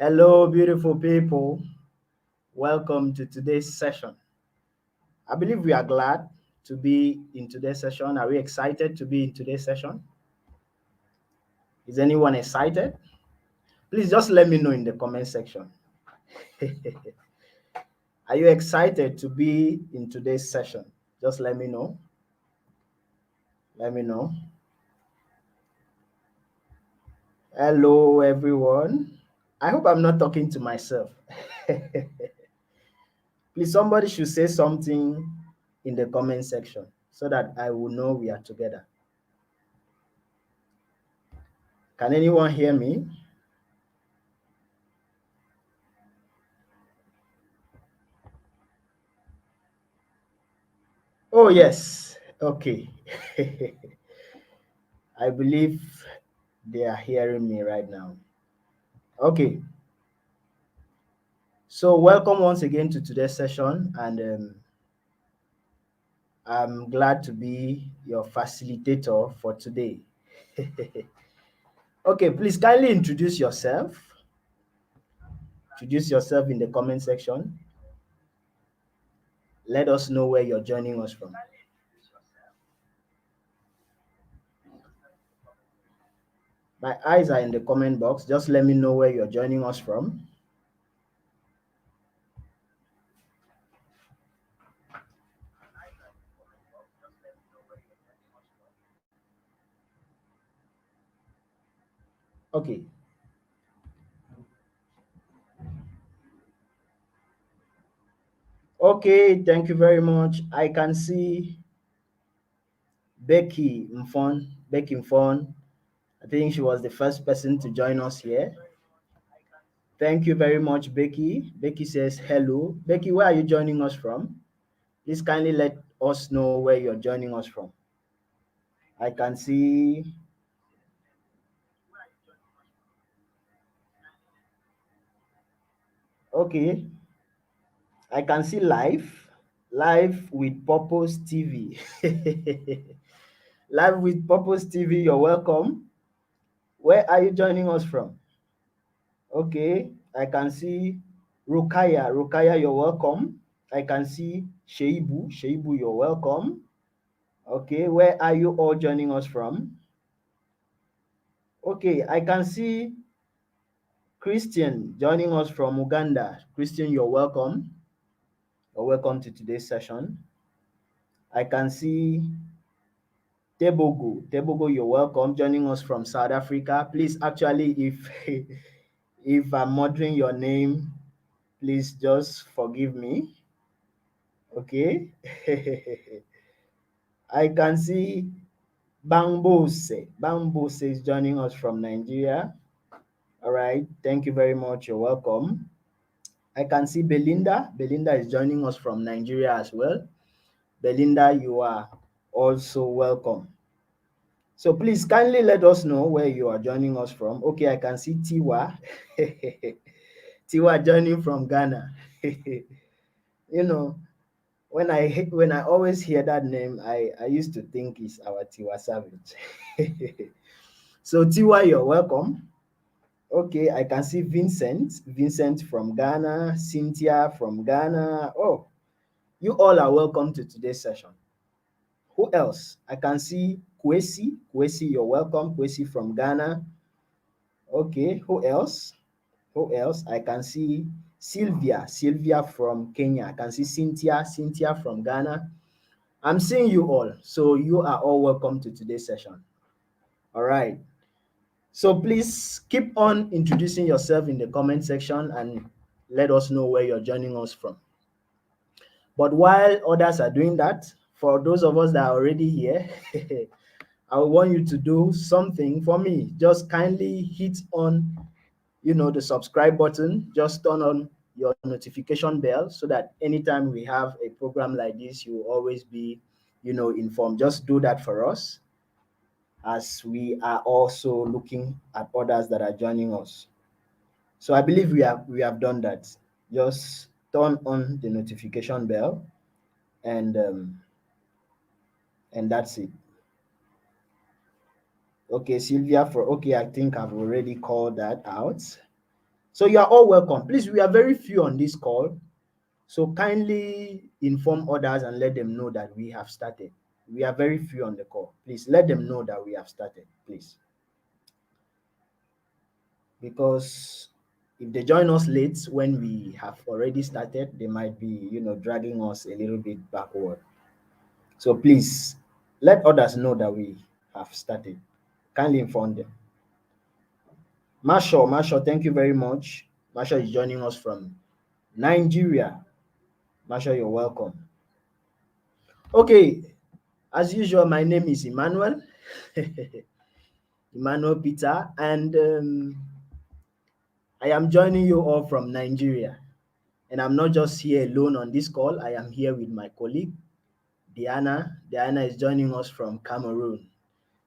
Hello, beautiful people. Welcome to today's session. I believe we are glad to be in today's session. Are we excited to be in today's session? Is anyone excited? Please just let me know in the comment section. Are you excited to be in today's session? Just let me know. Let me know. Hello, everyone. I hope I'm not talking to myself. Please, somebody should say something in the comment section so that I will know we are together. Can anyone hear me? Oh, yes. Okay. I believe they are hearing me right now. Okay. So, welcome once again to today's session, and I'm glad to be your facilitator for today. Okay, please kindly introduce yourself. Introduce yourself in the comment section. Let us know where you're joining us from. My eyes are in the comment box. Just let me know where you're joining us from. Okay. Okay, thank you very much. I can see Becky Mfon. I think she was the first person to join us here. Thank you very much, Becky. Becky says hello. Becky, where are you joining us from? Please kindly let us know where you're joining us from. I can see. Okay, I can see live with Purpose TV. Live with Purpose TV, you're welcome. Where are you joining us from? Okay, I can see Rukaya. Rukaya, you're welcome. I can see Sheibu. Sheibu, you're welcome. Okay, where are you all joining us from? Okay, I can see Christian joining us from Uganda. Christian, you're welcome. You're welcome to today's session. I can see Tebogo. Tebogo, you're welcome joining us from South Africa. Please, actually, if if I'm murdering your name, please just forgive me. Okay. I can see Bangbose. Bangbose is joining us from Nigeria. All right. Thank you very much. You're welcome. I can see Belinda. Belinda is joining us from Nigeria as well. Belinda, you are also welcome. So please kindly let us know where you are joining us from. Okay, I can see Tiwa. Tiwa joining from Ghana. You know, when I always hear that name, I used to think it's our Tiwa Savage. So Tiwa, you're welcome. Okay, I can see Vincent. Vincent from Ghana, Cynthia from Ghana. Oh, you all are welcome to today's session. Who else? I can see Kwesi. Kwesi, you're welcome. Kwesi from Ghana. Okay, who else? Who else? I can see Sylvia. Sylvia from Kenya. I can see Cynthia. Cynthia from Ghana. I'm seeing you all. So you are all welcome to today's session. All right. So please keep on introducing yourself in the comment section and let us know where you're joining us from. But while others are doing that, for those of us that are already here, I want you to do something for me. Just kindly hit on, the subscribe button. Just turn on your notification bell so that anytime we have a program like this, you will always be, informed. Just do that for us as we are also looking at others that are joining us. So I believe we have done that. Just turn on the notification bell and that's it. Okay, Sylvia, I think I've already called that out. So you are all welcome. Please, we are very few on this call. So kindly inform others and let them know that we have started. We are very few on the call. Please let them know that we have started, please. Because if they join us late when we have already started, they might be, dragging us a little bit backward. So please let others know that we have started. Kindly inform them. Marshall, thank you very much. Marshall is joining us from Nigeria. Marshall, you're welcome. Okay, as usual, my name is Emmanuel. Emmanuel Peter, and I am joining you all from Nigeria. And I'm not just here alone on this call. I am here with my colleague, Diana. Diana is joining us from Cameroon.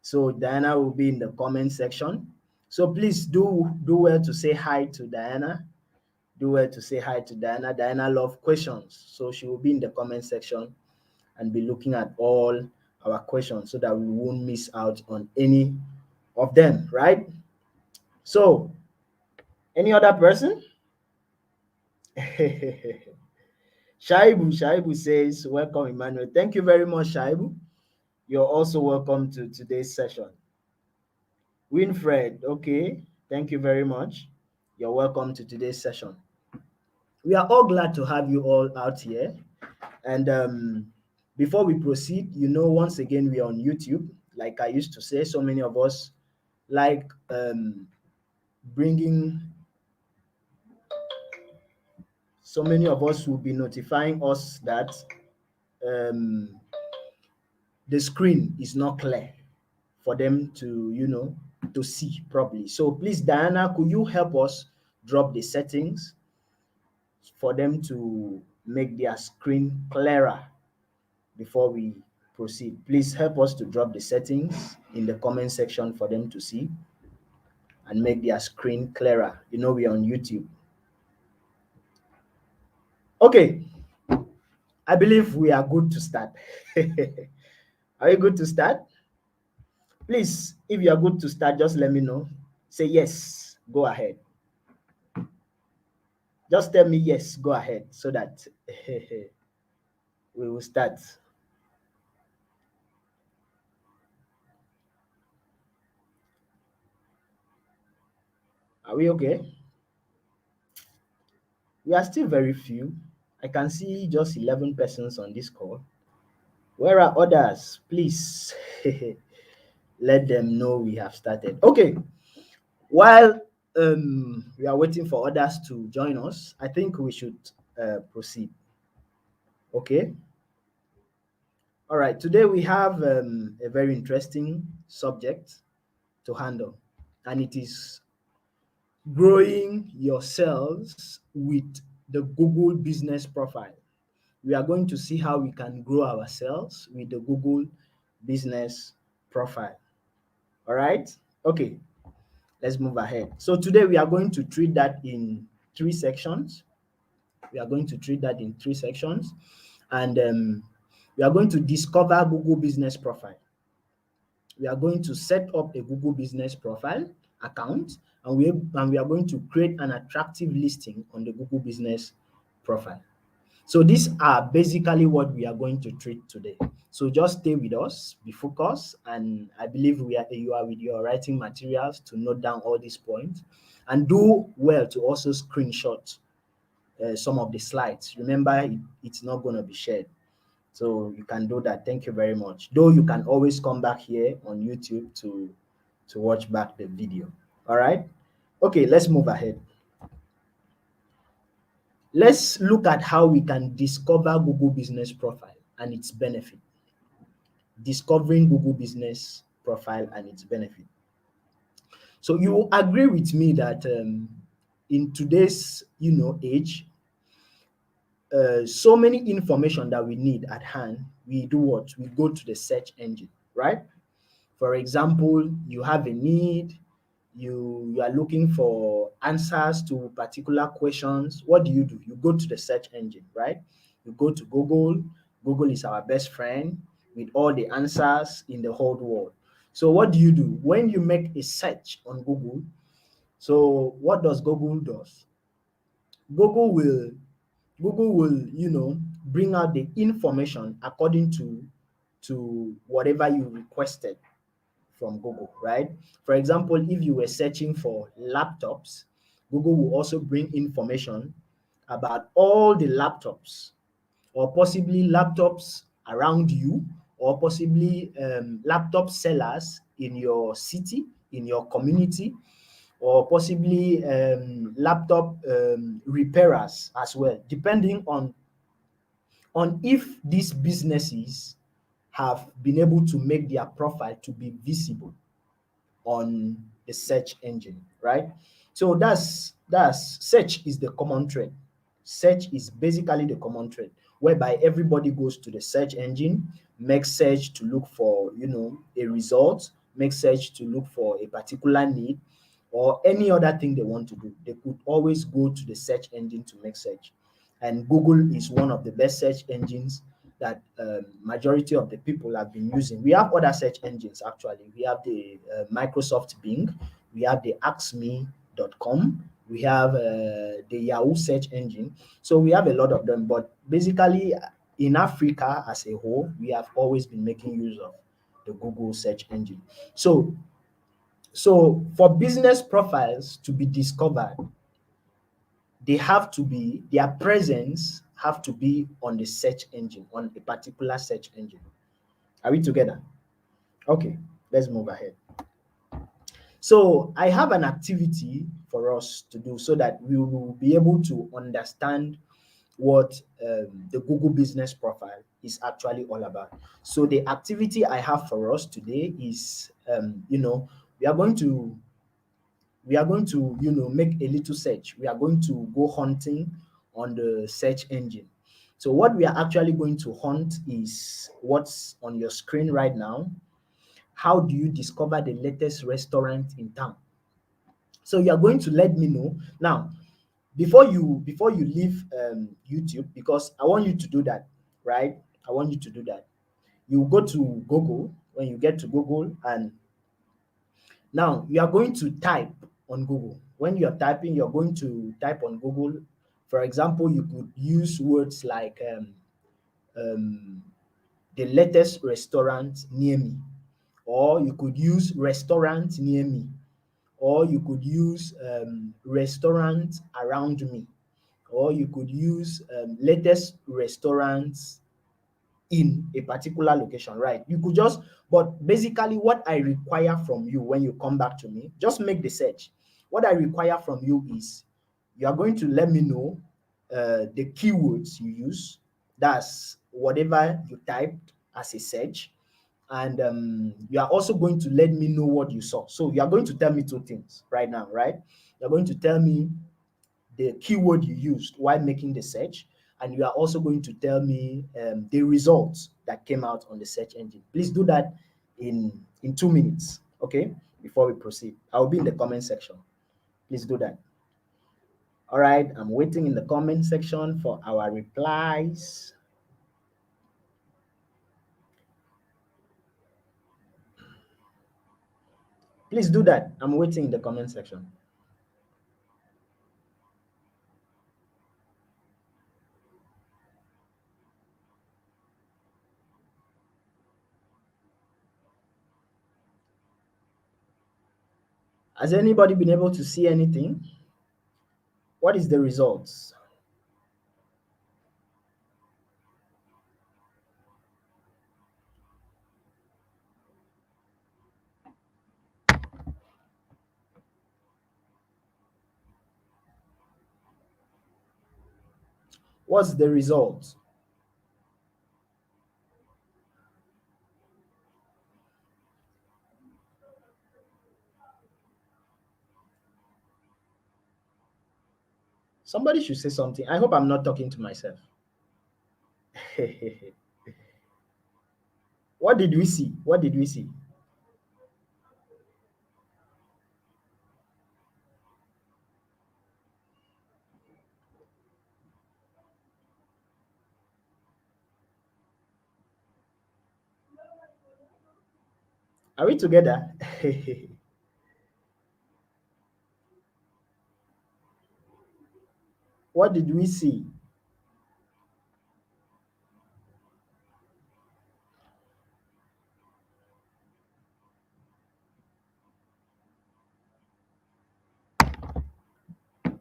So Diana will be in the comment section. So please do well to say hi to Diana. Do well to say hi to Diana. Diana loves questions. So she will be in the comment section and be looking at all our questions so that we won't miss out on any of them, right? So, any other person? Shaibu says, welcome, Emmanuel. Thank you very much, Shaibu. You're also welcome to today's session. Winfred, okay. Thank you very much. You're welcome to today's session. We are all glad to have you all out here. And before we proceed, once again, we are on YouTube. Like I used to say, so many of us like bringing, so many of us will be notifying us that um, the screen is not clear for them to see properly. So please, Diana, could you help us drop the settings for them to make their screen clearer before we proceed? Please help us to drop the settings in the comment section for them to see and make their screen clearer. We're on YouTube. Okay, I believe we are good to start. Are you good to start? Please, if you are good to start, just let me know. Say yes, go ahead. Just tell me yes, go ahead, so that we will start. Are we okay? We are still very few. I can see just 11 persons on this call. Where are others? Please let them know we have started. Okay. While we are waiting for others to join us, I think we should proceed. Okay. All right. Today we have a very interesting subject to handle, and it is growing yourselves with the Google business profile. We are going to see how we can grow ourselves with the Google business profile. All right. Okay. Let's move ahead. So today we are going to treat that in 3 sections. We are going to treat that in 3 sections, and we are going to discover Google business profile. We are going to set up a Google business profile account, and we are going to create an attractive listing on the Google business profile. So these are basically what we are going to treat today. So just stay with us, be focused, and I believe you are with your writing materials to note down all these points, and do well to also screenshot some of the slides. Remember, it's not going to be shared. So you can do that. Thank you very much. Though you can always come back here on YouTube to watch back the video. All right. Okay, let's move ahead. Let's look at how we can discover Google business profile and its benefit. Discovering Google business profile and its benefit. So you will agree with me that in today's age, so many information that we need at hand, we do what? We go to the search engine, right? For example, you have a need, you are looking for answers to particular questions. What do? You go to the search engine, right? You go to Google. Google is our best friend with all the answers in the whole world. So what do? When you make a search on Google, So what does Google does? Google will Google will, bring out the information according to whatever you requested from Google, right? For example, if you were searching for laptops, Google will also bring information about all the laptops, or possibly laptops around you, or possibly laptop sellers in your city, in your community, or possibly laptop repairers as well, depending on if these businesses have been able to make their profile to be visible on the search engine, right? So that's search is the common thread. Search is basically the common thread whereby everybody goes to the search engine, makes search to look for, a result, makes search to look for a particular need or any other thing they want to do. They could always go to the search engine to make search. And Google is one of the best search engines that majority of the people have been using. We have other search engines actually. We have the Microsoft Bing, we have the AskMe.com, we have the Yahoo search engine. So we have a lot of them, but basically in Africa as a whole, we have always been making use of the Google search engine. So for business profiles to be discovered, their presence have to be on the search engine, on a particular search engine. Are we together? Okay, let's move ahead. So I have an activity for us to do so that we will be able to understand what the Google business profile is actually all about. So the activity I have for us today is, we are going to make a little search. We are going to go hunting on the search engine. So what we are actually going to hunt is what's on your screen right now. How do you discover the latest restaurant in town? So you are going to let me know now. Before you leave YouTube, because I want you to do that, right? I want you to do that. You go to Google. When you get to Google, and now you are going to type on Google. When you're typing, you're going to type on Google. For example, you could use words like um, the latest restaurant near me, or you could use restaurant near me, or you could use restaurant around me, or you could use latest restaurants in a particular location, right? You could just, but basically, what I require from you when you come back to me, just make the search. What I require from you is you are going to let me know the keywords you use. That's whatever you typed as a search. And you are also going to let me know what you saw. So you are going to tell me two things right now, right? You're going to tell me the keyword you used while making the search, and you are also going to tell me the results that came out on the search engine. Please do that in 2 minutes, okay? Before we proceed, I'll be in the comment section. Please do that. All right, I'm waiting in the comment section for our replies. Please do that. I'm waiting in the comment section. Has anybody been able to see anything? What is the results? What's the result? Somebody should say something. I hope I'm not talking to myself. What did we see? What did we see? Are we together? What did we see?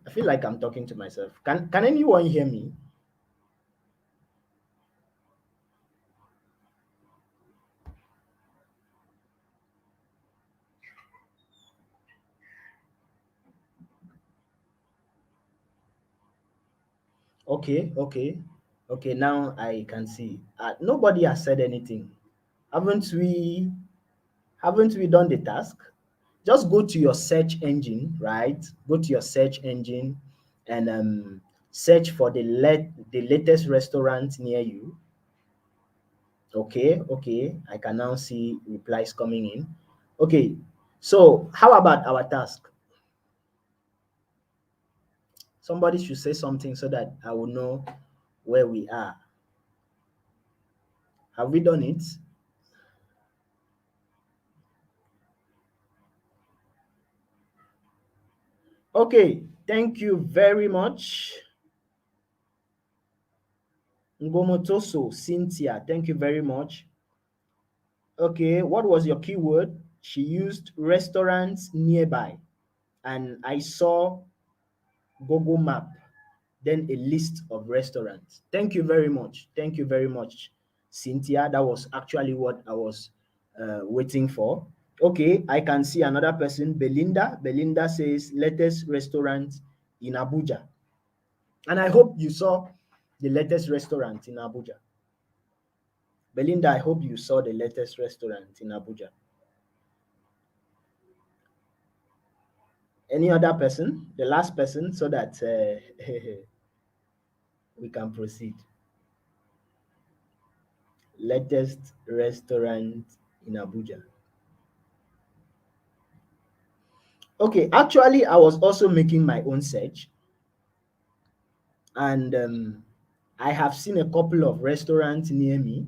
I feel like I'm talking to myself. Can anyone hear me? Okay, okay, okay. Now I can see. Nobody has said anything. Haven't we? Haven't we done the task? Just go to your search engine, right? Go to your search engine and search for the latest restaurant near you. Okay, okay. I can now see replies coming in. Okay. So how about our task? Somebody should say something so that I will know where we are. Have we done it? Okay. Thank you very much. Ngomotoso, Cynthia, thank you very much. Okay, what was your keyword? She used restaurants nearby, and I saw Google Map, then a list of restaurants. Thank you very much. Thank you very much, Cynthia. That was actually what I was waiting for. Okay, I can see another person, Belinda. Belinda says latest restaurant in Abuja. And I hope you saw the latest restaurant in Abuja. Belinda, I hope you saw the latest restaurant in Abuja. Any other person? The last person, so that we can proceed. Latest restaurant in Abuja. Okay, actually, I was also making my own search, and I have seen a couple of restaurants near me.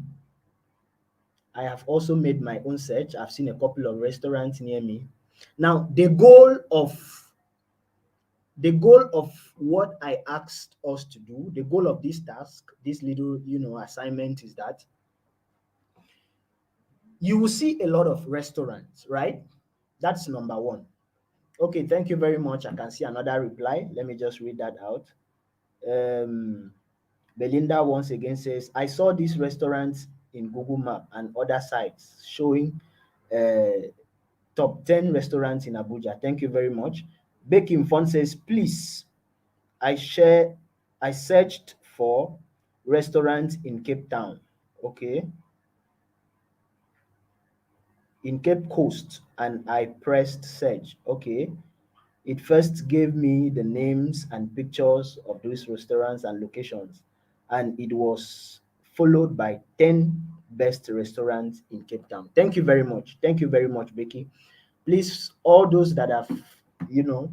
I have also made my own search. I've seen a couple of restaurants near me. Now, the goal of what I asked us to do, the goal of this task, this little, assignment is that you will see a lot of restaurants, right? That's number one. Okay, thank you very much. I can see another reply. Let me just read that out. Um, Belinda once again says, I saw these restaurants in Google Map and other sites showing top 10 restaurants in Abuja. Thank you very much. Baking Fun says, please, I share, I searched for restaurants in Cape Town. Okay. In Cape Coast, and I pressed search. Okay. It first gave me the names and pictures of those restaurants and locations, and it was followed by 10 best restaurants in Cape Town. Thank you very much. Thank you very much, Becky. Please, all those that have, you know,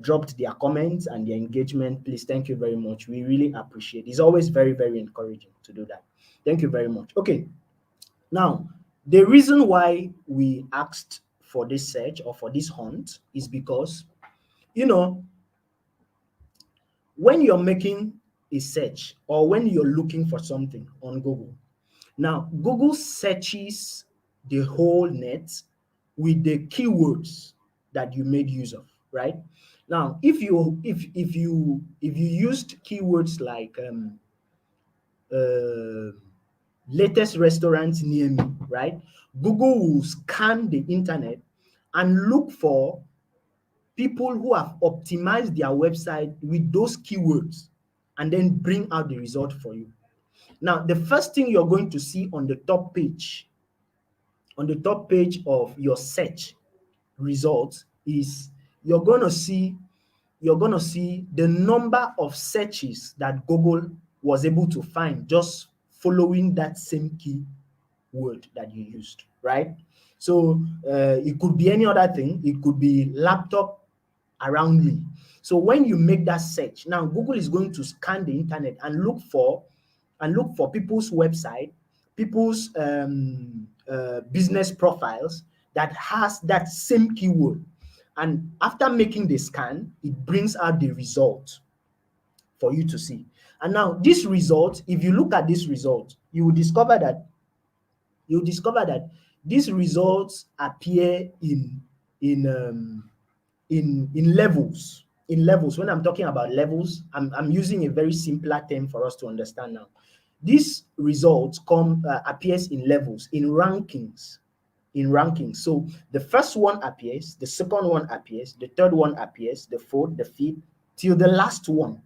dropped their comments and their engagement, please, thank you very much. We really appreciate it. It's always very, very encouraging to do that. Thank you very much. Okay, now, the reason why we asked for this search or for this hunt is because, you know, when you're making a search or when you're looking for something on Google, now Google searches the whole net with the keywords that you made use of, right? Now, if you used keywords like uh, latest restaurants near me, right? Google will scan the internet and look for people who have optimized their website with those keywords and then bring out the result for you. Now, the first thing you're going to see on the top page of your search results is you're going to see the number of searches that Google was able to find just following that same keyword that you used, right? So it could be any other thing. It could be laptop around me. So when you make that search, now Google is going to scan the internet and look for people's website, people's business profiles that has that same keyword. And after making the scan, it brings out the result. for you to see. And now this result, if you look at this result, you will discover that these results appear in levels. In levels. When I'm talking about levels, I'm using a very simpler term for us to understand now. These results appears in levels, in rankings. So the first one appears, the second one appears, the third one appears, the fourth, the fifth, till the last one.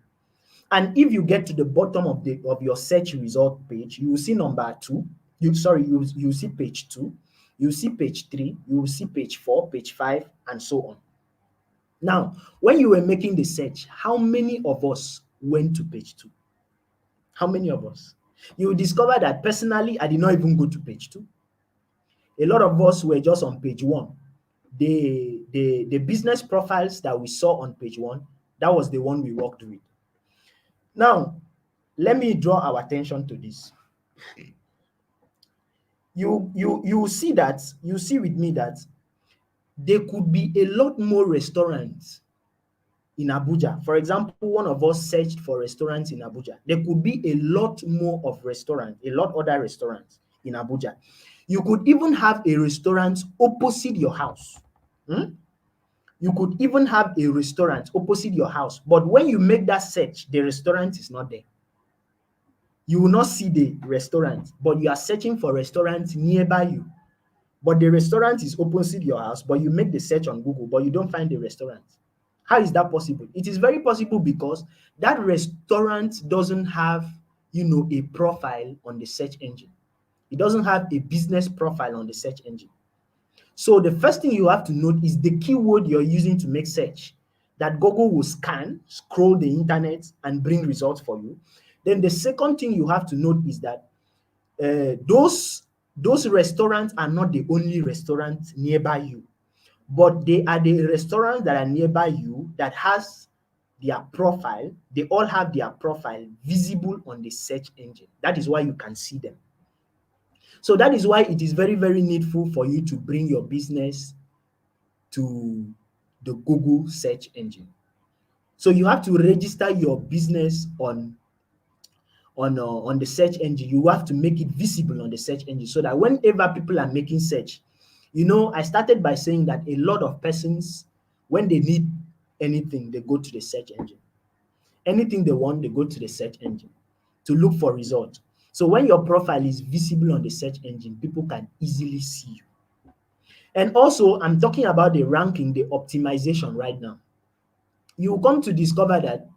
And if you get to the bottom of your search result page, you will see number 2. You will see page 2, you will see page 3, you will see page 4, page 5, and so on. Now, when you were making the search, how many of us went to page 2? How many of us? You will discover that personally, I did not even go to page 2. A lot of us were just on page 1. The business profiles that we saw on page 1, that was the one we worked with. Now, let me draw our attention to this. You see with me that there could be a lot more restaurants in Abuja. For example, one of us searched for restaurants in Abuja. There could be a lot more of restaurants, a lot other restaurants in Abuja. You could even have a restaurant opposite your house. You could even have a restaurant opposite your house, but when you make that search, the restaurant is not there. You will not see the restaurant, but you are searching for restaurants nearby you. But the restaurant is opposite your house, but you make the search on Google, but you don't find the restaurant. How is that possible? It is very possible because that restaurant doesn't have, a profile on the search engine. It doesn't have a business profile on the search engine. So the first thing you have to note is the keyword you're using to make search, that Google will scan, scroll the internet, and bring results for you. Then the second thing you have to note is that those restaurants are not the only restaurants nearby you, but they are the restaurants that are nearby you that has their profile. They all have their profile visible on the search engine. That is why you can see them. So that is why it is very, very needful for you to bring your business to the Google search engine. So you have to register your business on the search engine. You have to make it visible on the search engine so that whenever people are making search, I started by saying that a lot of persons, when they need anything, they go to the search engine. Anything they want, they go to the search engine to look for results. So when your profile is visible on the search engine, people can easily see you. And also, I'm talking about the ranking, the optimization right now. You will come to discover that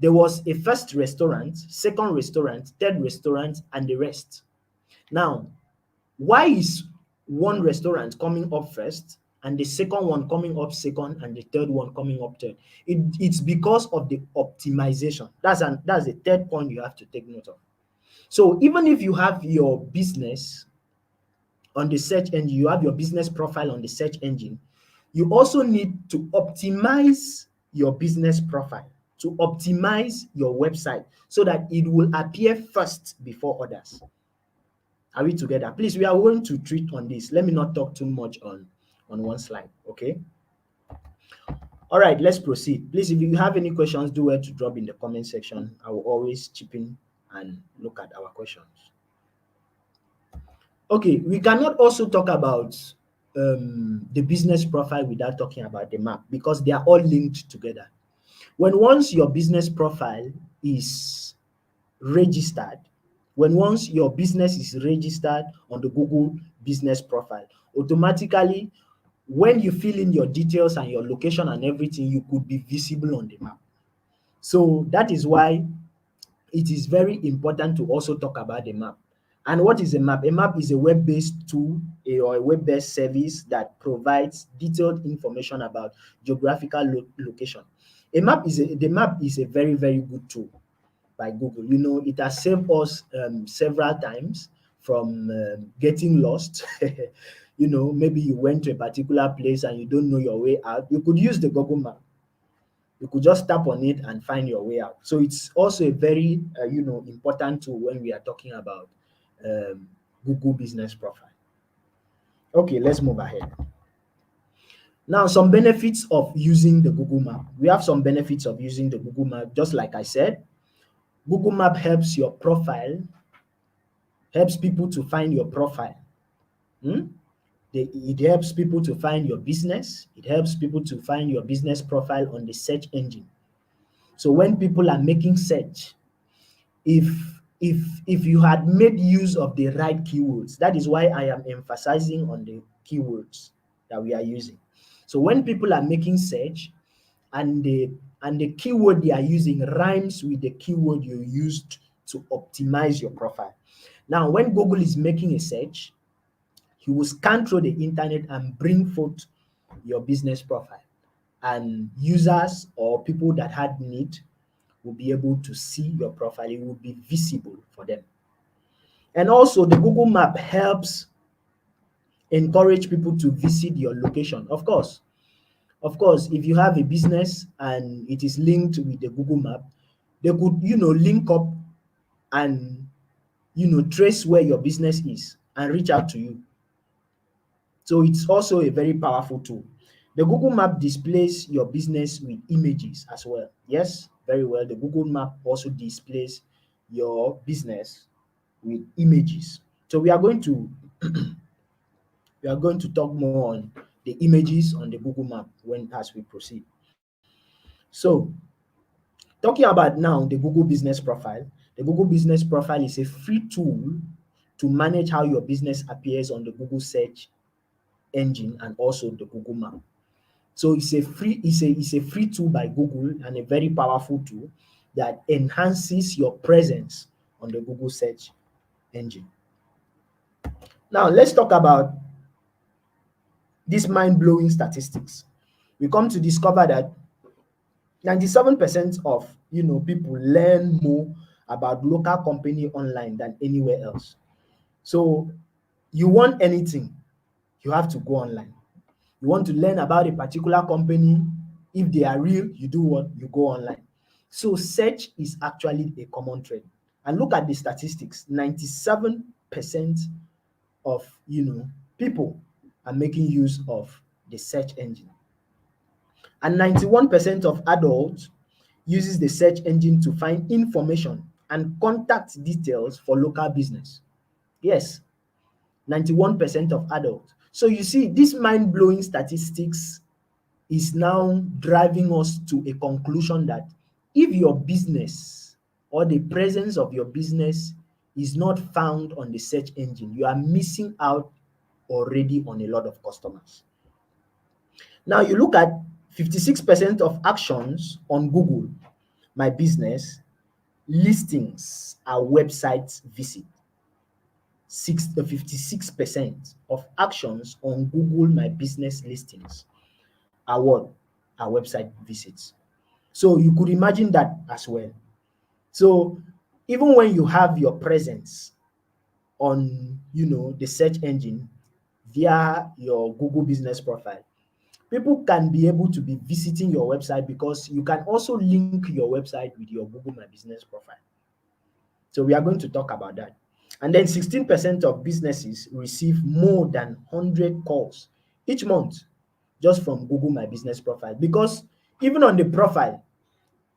there was a first restaurant, second restaurant, third restaurant, and the rest. Now, why is one restaurant coming up first and the second one coming up second and the third one coming up third? It's because of the optimization. That's the third point you have to take note of. So even if you have your business on the search engine, you have your business profile on the search engine, you also need to optimize your business profile, to optimize your website so that it will appear first before others. Are we together? Please, we are going to treat on this. Let me not talk too much on one slide, okay? All right, let's proceed. Please, if you have any questions, do well to drop in the comment section. I will always chip in and look at our questions. Okay, we cannot also talk about the business profile without talking about the map because they are all linked together. Once your business profile is registered, once your business is registered on the Google business profile, automatically, when you fill in your details and your location and everything, you could be visible on the map. So that is why it is very important to also talk about the map. And what is a map? A map is a web-based tool or a web-based service that provides detailed information about geographical location. The map is a very, very good tool by Google. It has saved us several times from getting lost. Maybe you went to a particular place and you don't know your way out. You could use the Google map. You could just tap on it and find your way out. So it's also a very, important tool when we are talking about Google business profile. Okay, let's move ahead. Now, some benefits of using the Google Map. We have some benefits of using the Google Map. Just like I said, Google Map helps your profile, helps people to find your profile. Hmm? It helps people to find your business. It helps people to find your business profile on the search engine. So when people are making search, if if you had made use of the right keywords, that is why I am emphasizing on the keywords that we are using. So when people are making search and the keyword they are using rhymes with the keyword you used to optimize your profile. Now, when Google is making a search, he will scan through the internet and bring forth your business profile, and users or people that had need will be able to see your profile. It will be visible for them. And also, the Google Map helps encourage people to visit your location. Of course, if you have a business and it is linked with the Google Map, they could, link up and, trace where your business is and reach out to you. So it's also a very powerful tool. The Google Map displays your business with images as well. Yes, very well. The Google Map also displays your business with images. So we are going to talk more on the images on the Google Map as we proceed. So, talking about now the Google Business Profile. The Google Business Profile is a free tool to manage how your business appears on the Google search engine and also the Google Map. So it's a free tool by Google and a very powerful tool that enhances your presence on the Google search engine. Now let's talk about these mind-blowing statistics. We come to discover that 97% of people learn more about local company online than anywhere else. So you want anything, you have to go online. You want to learn about a particular company, if they are real, you do what? You go online. So search is actually a common thread. And look at the statistics. 97% of people are making use of the search engine. And 91% of adults uses the search engine to find information and contact details for local business. Yes, 91% of adults. So you see, these mind-blowing statistics is now driving us to a conclusion that if your business or the presence of your business is not found on the search engine, you are missing out already on a lot of customers. Now you look at 56% of actions on Google My Business listings are website visit. 56% of actions on Google My Business listings are what? Are website visits. So you could imagine that as well. So even when you have your presence on the search engine via your Google Business Profile, people can be able to be visiting your website because you can also link your website with your Google My Business Profile. So we are going to talk about that. And then 16% of businesses receive more than 100 calls each month just from Google My Business Profile, because even on the profile,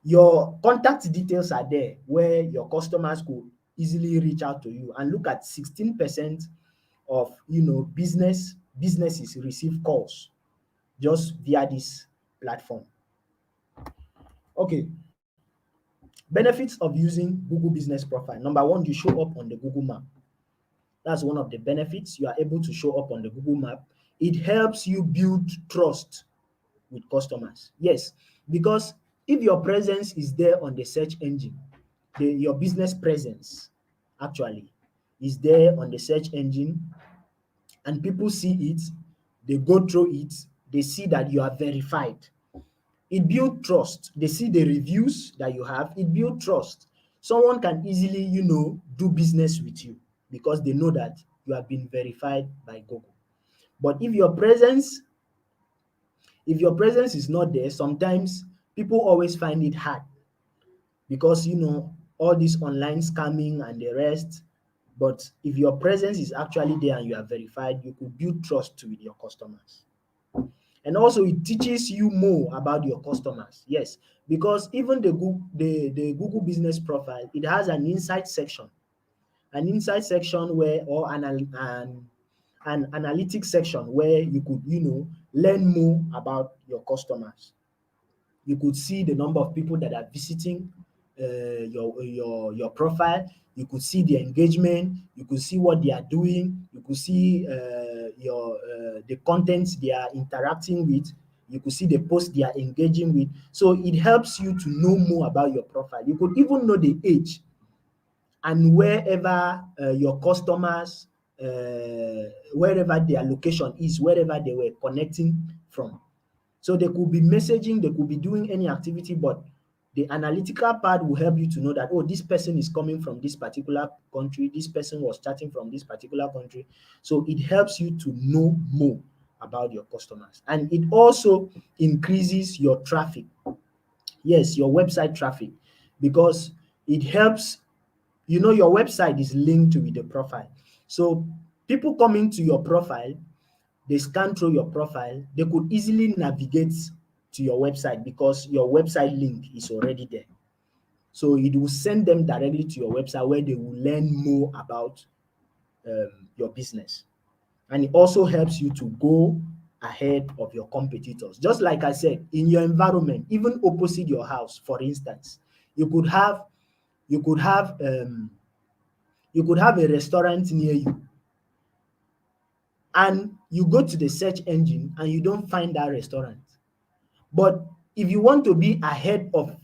your contact details are there where your customers could easily reach out to you. And look at 16% of businesses receive calls just via this platform. Okay. Benefits of using Google Business Profile. Number one, you show up on the Google Map. That's one of the benefits. You are able to show up on the Google Map. It helps you build trust with customers. Yes, because if your presence is there on the search engine, your business presence actually is there on the search engine, and people see it, they go through it, they see that you are verified. It builds trust. They see the reviews that you have, it builds trust. Someone can easily, do business with you because they know that you have been verified by Google. But if your presence is not there, sometimes people always find it hard because all this online scamming and the rest. But if your presence is actually there and you are verified, you could build trust with your customers. And also it teaches you more about your customers. Yes, because even the Google business profile, it has an insight section where or an analytics section where you could learn more about your customers. You could see the number of people that are visiting your profile. You could see the engagement. You could see what they are doing. You could see the contents they are interacting with. You could see the posts they are engaging with. So it helps you to know more about your profile. You could even know the age and wherever your customers, wherever their location is, wherever they were connecting from. So they could be messaging, they could be doing any activity, but the analytical part will help you to know that, oh, this person is coming from this particular country, this person was chatting from this particular country. So it helps you to know more about your customers. And it also increases your traffic. Yes, your website traffic, because it helps, your website is linked with the profile. So people coming to your profile, they scan through your profile, they could easily navigate to your website because your website link is already there. So it will send them directly to your website where they will learn more about your business. And it also helps you to go ahead of your competitors. Just like I said, in your environment, even opposite your house, for instance, you could have you could have um, you could have a restaurant near you, and you go to the search engine and you don't find that restaurant. But if you want to be ahead of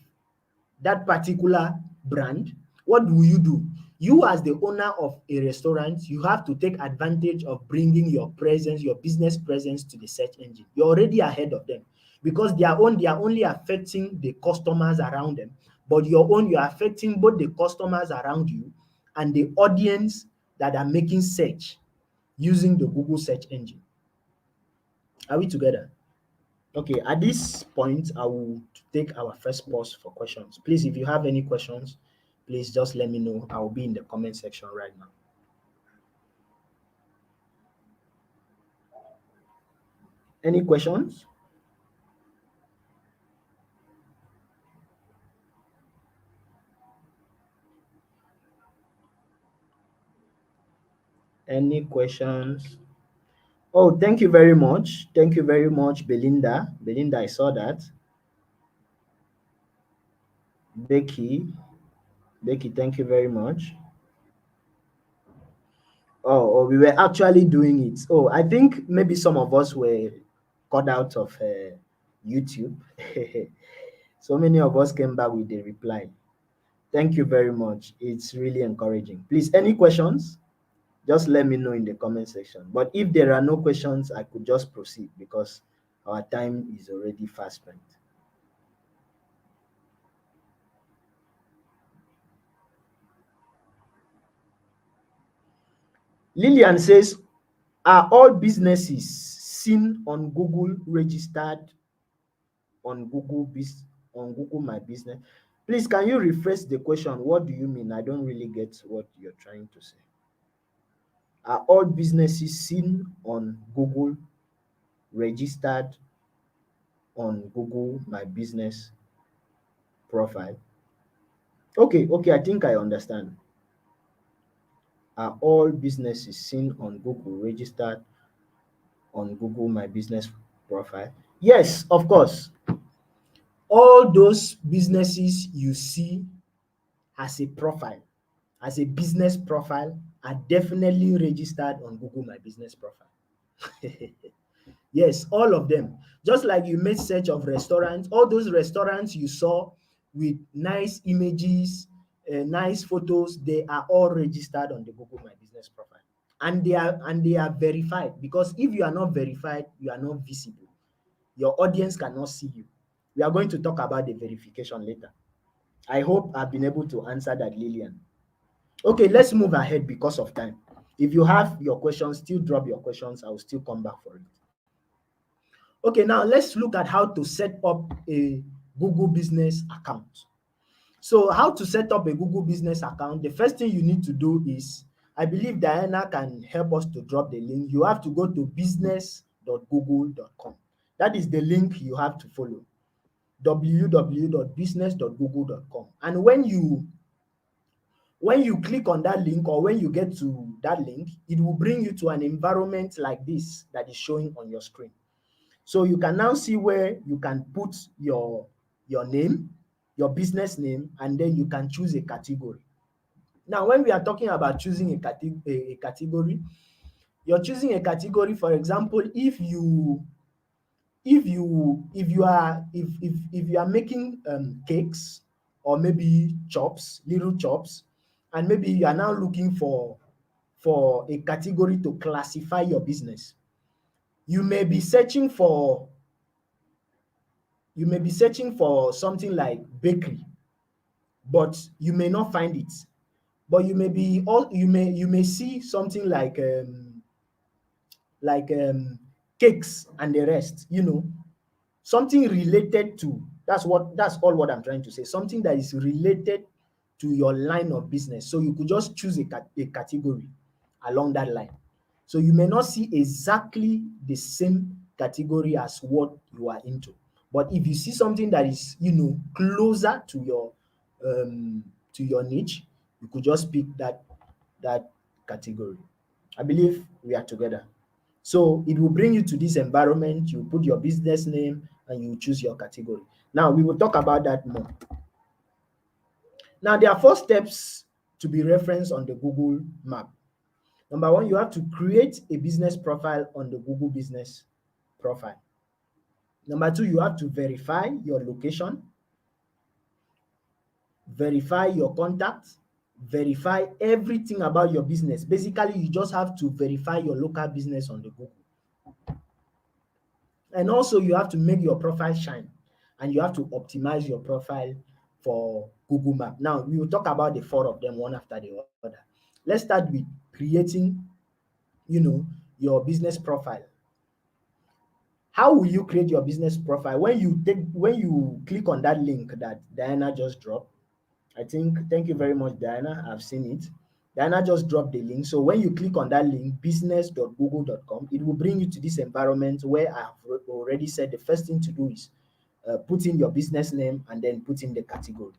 that particular brand, what will you do? You, as the owner of a restaurant, you have to take advantage of bringing your presence, your business presence to the search engine. You're already ahead of them because they are only affecting the customers around them. But you're affecting both the customers around you and the audience that are making search using the Google search engine. Are we together? Okay, at this point, I will take our first pause for questions. Please, if you have any questions, please just let me know. I will be in the comment section right now. Any questions? Any questions? Oh, thank you very much. Thank you very much, Belinda. Belinda, I saw that. Becky, Becky, thank you very much. Oh, we were actually doing it. Oh, I think maybe some of us were cut out of YouTube. So many of us came back with the reply. Thank you very much. It's really encouraging. Please, any questions? Just let me know in the comment section. But if there are no questions, I could just proceed because our time is already fast spent. Lillian says, are all businesses seen on Google registered on on Google My Business? Please, can you rephrase the question? What do you mean? I don't really get what you're trying to say. Are all businesses seen on Google registered on Google My Business profile? Okay, okay, I think I understand. Are all businesses seen on Google registered on Google My Business profile? Yes, of course. All those businesses you see as a profile, as a business profile, are definitely registered on Google My Business profile. Yes, all of them. Just like you made search of restaurants, all those restaurants you saw with nice images, nice photos, they are all registered on the Google My Business profile. And they are verified, because if you are not verified, you are not visible. Your audience cannot see you. We are going to talk about the verification later. I hope I've been able to answer that, Lillian. Okay, let's move ahead because of time. If you have your questions, still drop your questions. I will still come back for it. Okay, now let's look at how to set up a Google business account. So how to set up a Google business account? The first thing you need to do is, I believe Diana can help us to drop the link. You have to go to business.google.com. That is the link you have to follow: www.business.google.com. And when you click on that link, or when you get to that link, it will bring you to an environment like this that is showing on your screen. So you can now see where you can put your name, your business name, and then you can choose a category. Now, when we are talking about choosing a category, you're choosing a category. For example, if you are making cakes, or maybe chops, little chops, and maybe you are now looking for a category to classify your business, you may be searching for something like bakery, but you may not find it. But you may see something like cakes and the rest, something related to, that's all what I'm trying to say, something that is related to your line of business. So you could just choose a category along that line. So you may not see exactly the same category as what you are into, but if you see something that is closer to your niche, you could just pick that category. I believe we are together. So it will bring you to this environment. You put your business name and you choose your category. Now we will talk about that more. Now there are 4 steps to be referenced on the Google map. Number one, you have to create a business profile on the Google business profile. Number two, you have to verify your location, verify your contacts, verify everything about your business. Basically, you just have to verify your local business on the Google. And also you have to make your profile shine, and you have to optimize your profile for Google Map. Now we will talk about the 4 of them one after the other. Let's start with creating, your business profile. How will you create your business profile? When you click on that link that Diana just dropped, thank you very much, Diana. I've seen it. Diana just dropped the link. So when you click on that link, business.google.com, it will bring you to this environment where I have already said the first thing to do is put in your business name and then put in the category.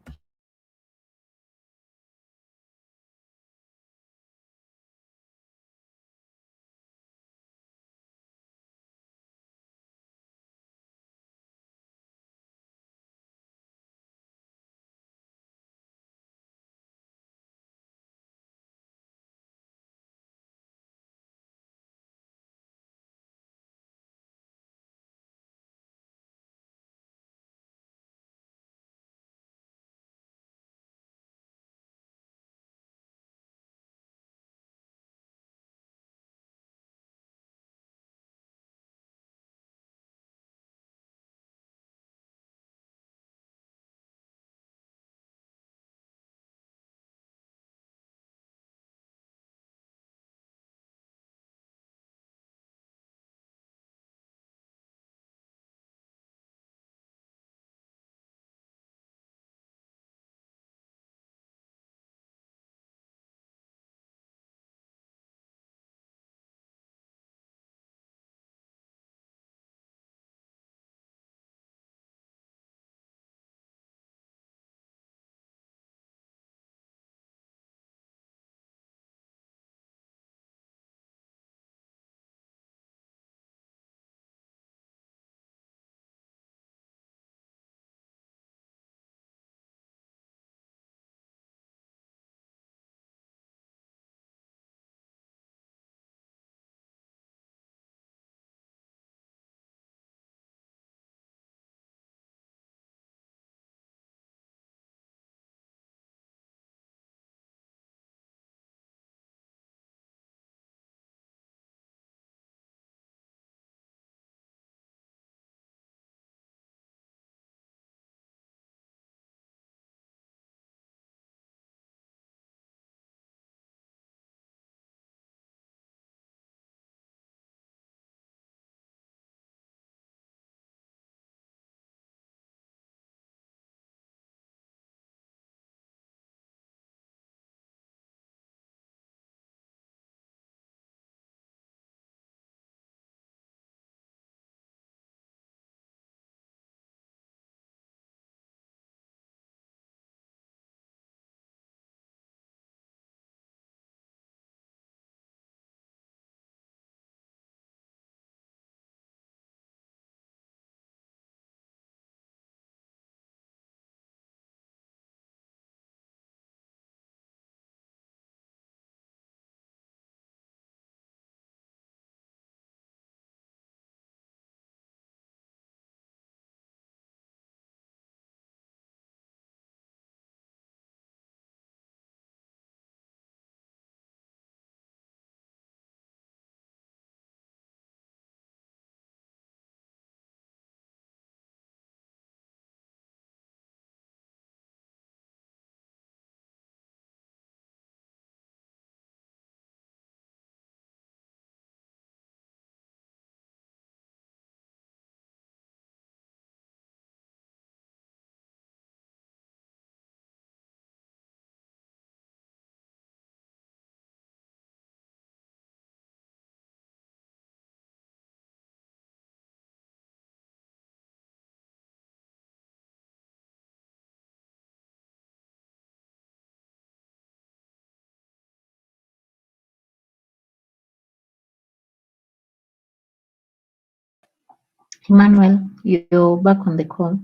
Emmanuel, you're back on the call.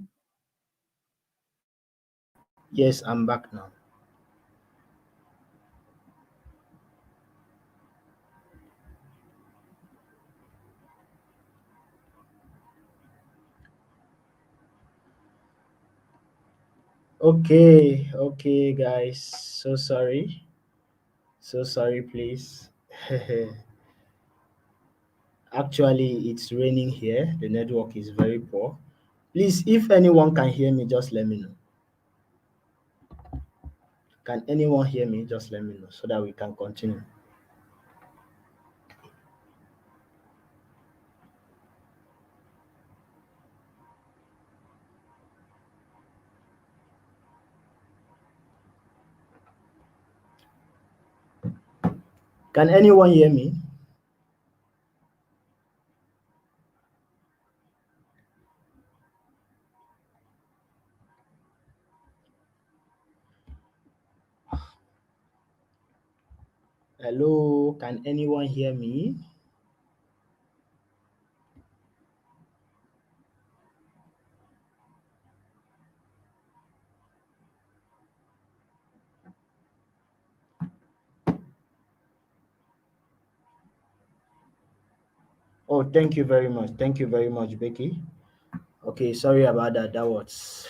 Yes, I'm back now. Okay, guys. So sorry. So sorry, please. Actually, it's raining here. The network is very poor. Please, if anyone can hear me, just let me know. Can anyone hear me? Just let me know so that we can continue. Can anyone hear me? Hello, can anyone hear me? Oh, thank you very much. Thank you very much, Becky. Okay, sorry about that. That was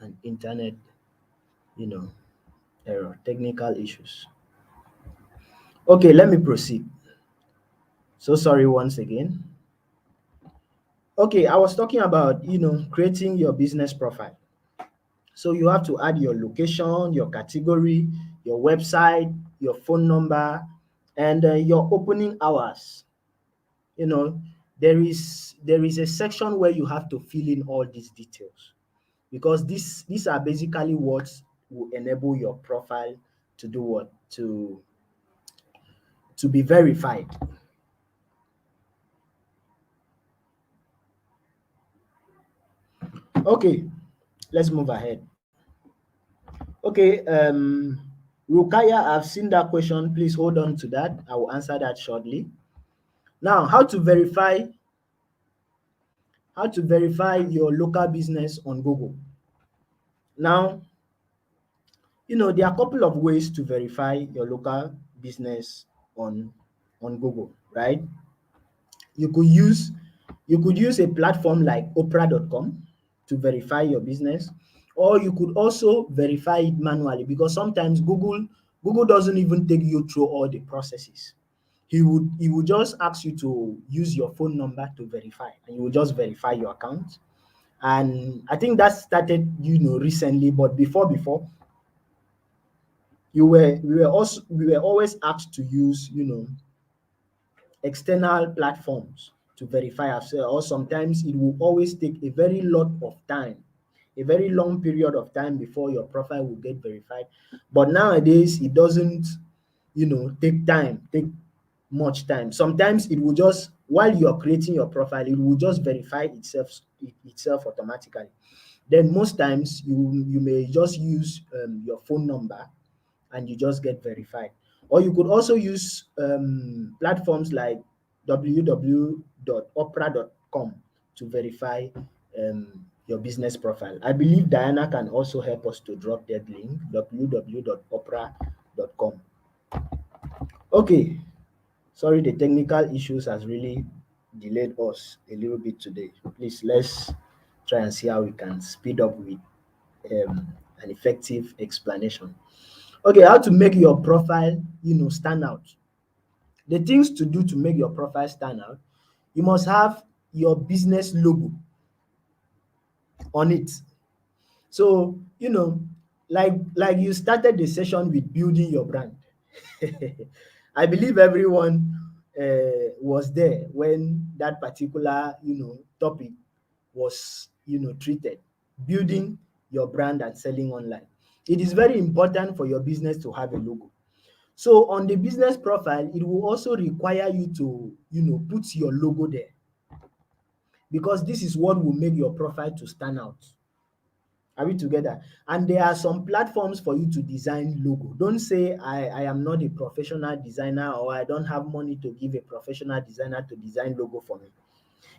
an internet, you know, error, technical issues. Okay, let me proceed. So sorry once again. Okay, I was talking about, creating your business profile. So you have to add your location, your category, your website, your phone number, and your opening hours. You know, there is a section where you have to fill in all these details because these are basically what will enable your profile to do what to be verified. Okay, let's move ahead. Okay, Rukaya, I've seen that question. Please hold on to that. I will answer that shortly. Now, how to verify your local business on Google. Now, there are a couple of ways to verify your local business on Google, right? You could use a platform like Oprah.com to verify your business, or you could also verify it manually because sometimes Google doesn't even take you through all the processes. He would just ask you to use your phone number to verify, and you will just verify your account. And I think that started, recently, but before, we were always asked to use, external platforms to verify ourselves, or sometimes it will always take a very lot of time, a very long period of time before your profile will get verified. But nowadays it doesn't, take much time. Sometimes it will just, while you're creating your profile, it will just verify itself automatically. Then most times you may just use your phone number and you just get verified. Or you could also use platforms like www.opera.com to verify your business profile. I believe Diana can also help us to drop that link, www.opera.com. Okay, sorry, the technical issues has really delayed us a little bit today. Please, let's try and see how we can speed up with an effective explanation. Okay, how to make your profile, stand out. The things to do to make your profile stand out, you must have your business logo on it. So, like you started the session with building your brand. I believe everyone was there when that particular, topic was, treated. Building your brand and selling online. It is very important for your business to have a logo. So on the business profile, it will also require you to, put your logo there because this is what will make your profile to stand out. Are we together? And there are some platforms for you to design logo. Don't say I am not a professional designer or I don't have money to give a professional designer to design logo for me.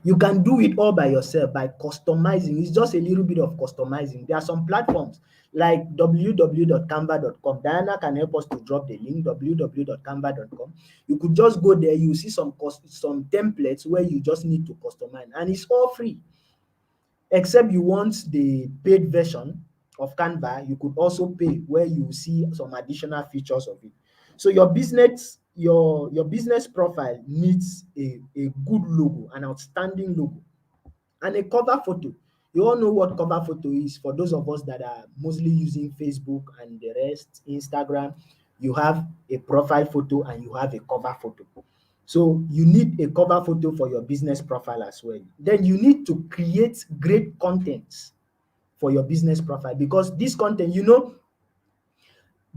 You can do it all by yourself by customizing. It's just a little bit of customizing. There are some platforms like www.canva.com. Diana can help us to drop the link, www.canva.com. You could just go there, you see some templates where you just need to customize, and it's all free. Except you want the paid version of Canva, you could also pay where you see some additional features of it. So your business profile needs a good logo, an outstanding logo, and a cover photo. You all know what cover photo is. For those of us that are mostly using Facebook and the rest, Instagram, you have a profile photo and you have a cover photo. So you need a cover photo for your business profile as well. Then you need to create great content for your business profile, because this content,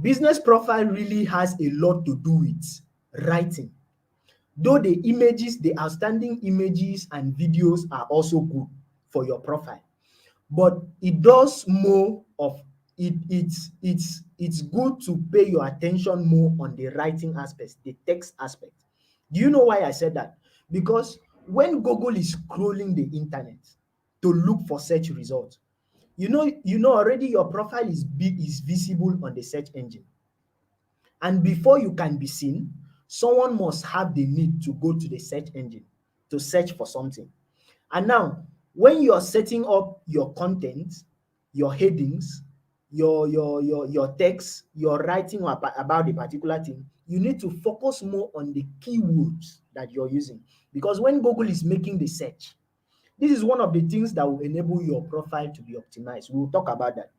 business profile really has a lot to do with writing. Though the outstanding images and videos are also good for your profile, but it does more of it. It's good to pay your attention more on the writing aspect, the text aspect. Do you know why I said that? Because when Google is scrolling the internet to look for search results, already your profile is visible on the search engine. And before you can be seen, someone must have the need to go to the search engine to search for something. And now, when you're setting up your content, your headings, your text, your writing about a particular thing, you need to focus more on the keywords that you're using. Because when Google is making the search, this is one of the things that will enable your profile to be optimized. We'll talk about that.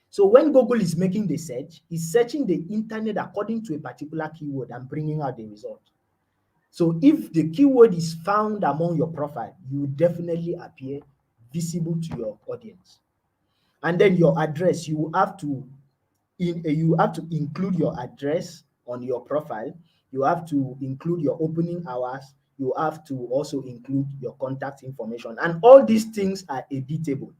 So when Google is making the search, it's searching the internet according to a particular keyword and bringing out the result. So if the keyword is found among your profile, you will definitely appear visible to your audience. And then your address, you have to include your address on your profile. You have to include your opening hours. You have to also include your contact information. And all these things are editable.